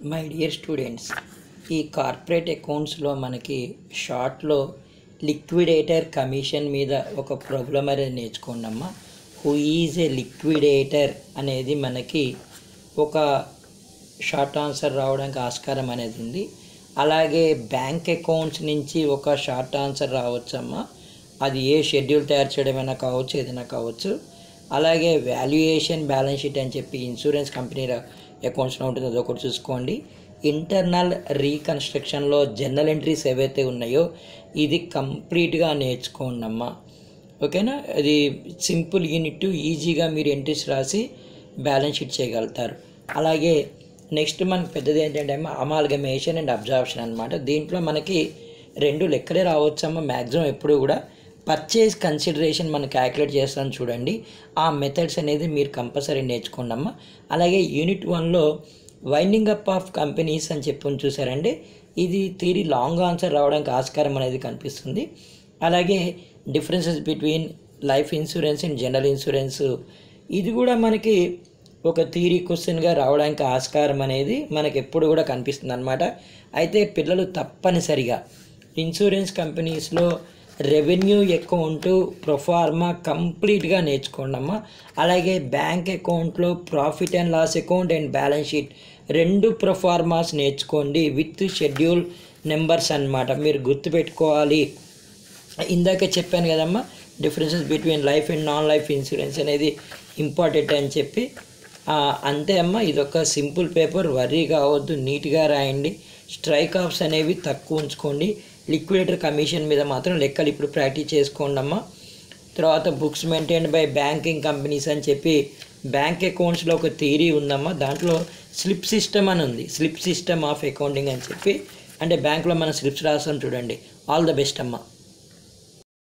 My dear students, ఈ corporate అకౌంట్స్లో మనకి షార్ట్లో లిక్విడేటర్ కమిషన్ మీద ఒక ప్రాబ్లం అనేది నేర్చుకోండమ్మా. హూ ఈజ్ ఏ లిక్విడేటర్ అనేది మనకి ఒక షార్ట్ ఆన్సర్ రావడానికి ఆస్కారం అనేది ఉంది. అలాగే బ్యాంక్ అకౌంట్స్ నుంచి ఒక షార్ట్ ఆన్సర్ రావచ్చమ్మా. అది ఏ షెడ్యూల్ తయారు చేయడమైనా కావచ్చు, ఏదైనా కావచ్చు. అలాగే వాల్యుయేషన్ బ్యాలెన్స్ షీట్ అని చెప్పి ఇన్సూరెన్స్ కంపెనీ అకౌంట్స్లో ఉంటుంది, అది ఒకటి చూసుకోండి. ఇంటర్నల్ రీకన్స్ట్రక్షన్లో జర్నల్ ఎంట్రీస్ ఏవైతే ఉన్నాయో ఇది కంప్లీట్గా నేర్చుకోండి అమ్మా. ఓకేనా? అది సింపుల్ యూనిట్, ఈజీగా మీరు ఎంట్రీస్ రాసి బ్యాలెన్స్ షీట్ చేయగలుగుతారు. అలాగే నెక్స్ట్ మనకు పెద్దది ఏంటంటే అమ్మ అమాల్గమేషన్ అండ్ అబ్జార్ప్షన్ అనమాట. దీంట్లో మనకి 2 లెక్కలే రావచ్చమ్మా మ్యాక్సిమం. ఎప్పుడు కూడా పర్చేజ్ కన్సిడరేషన్ మనం క్యాలిక్యులేట్ చేస్తాను చూడండి, ఆ మెథడ్స్ అనేది మీరు కంపల్సరీ నేర్చుకోండి అమ్మ. అలాగే యూనిట్ 1లో వైండింగ్ అప్ ఆఫ్ కంపెనీస్ అని చెప్పి చూసారండి, ఇది థియరీ లాంగ్ ఆన్సర్ రావడానికి ఆస్కారం అనేది కనిపిస్తుంది. అలాగే differences between life insurance and general insurance, ఇది కూడా మనకి ఒక థియరీ క్వశ్చన్గా రావడానికి ఆస్కారం అనేది మనకి ఎప్పుడు కూడా కనిపిస్తుంది అనమాట. అయితే పిల్లలు తప్పనిసరిగా ఇన్సూరెన్స్ కంపెనీస్లో రెవెన్యూ అకౌంట్ ప్రొఫార్మా కంప్లీట్గా నేర్చుకోండి అమ్మ. అలాగే బ్యాంక్ అకౌంట్లో profit and loss account and balance sheet 2 proformas నేర్చుకోండి విత్ షెడ్యూల్ నెంబర్స్ అన్నమాట. మీరు గుర్తుపెట్టుకోవాలి. ఇందాక చెప్పాను కదమ్మా, differences between life and non life insurance అనేది ఇంపార్టెంట్ అని చెప్పి. అంతే అమ్మ, ఇదొక సింపుల్ పేపర్, వర్రీ కావద్దు, నీట్గా రాయండి. స్ట్రైక్ ఆఫ్స్ అనేవి తక్కువ ఉంచుకోండి. లిక్విడేటర్ కమిషన్ మీద మాత్రం లెక్కలు ఇప్పుడు ప్రాక్టీస్ చేసుకోండి అమ్మ. తర్వాత books maintained by banking companies అని చెప్పి బ్యాంక్ అకౌంట్స్లో ఒక థియరీ ఉందమ్మా. దాంట్లో స్లిప్ సిస్టమ్ అని ఉంది, స్లిప్ సిస్టమ్ ఆఫ్ అకౌంటింగ్ అని చెప్పి. అంటే బ్యాంక్లో మనం స్లిప్స్ రాస్తాం చూడండి. ఆల్ ద బెస్ట్ అమ్మ.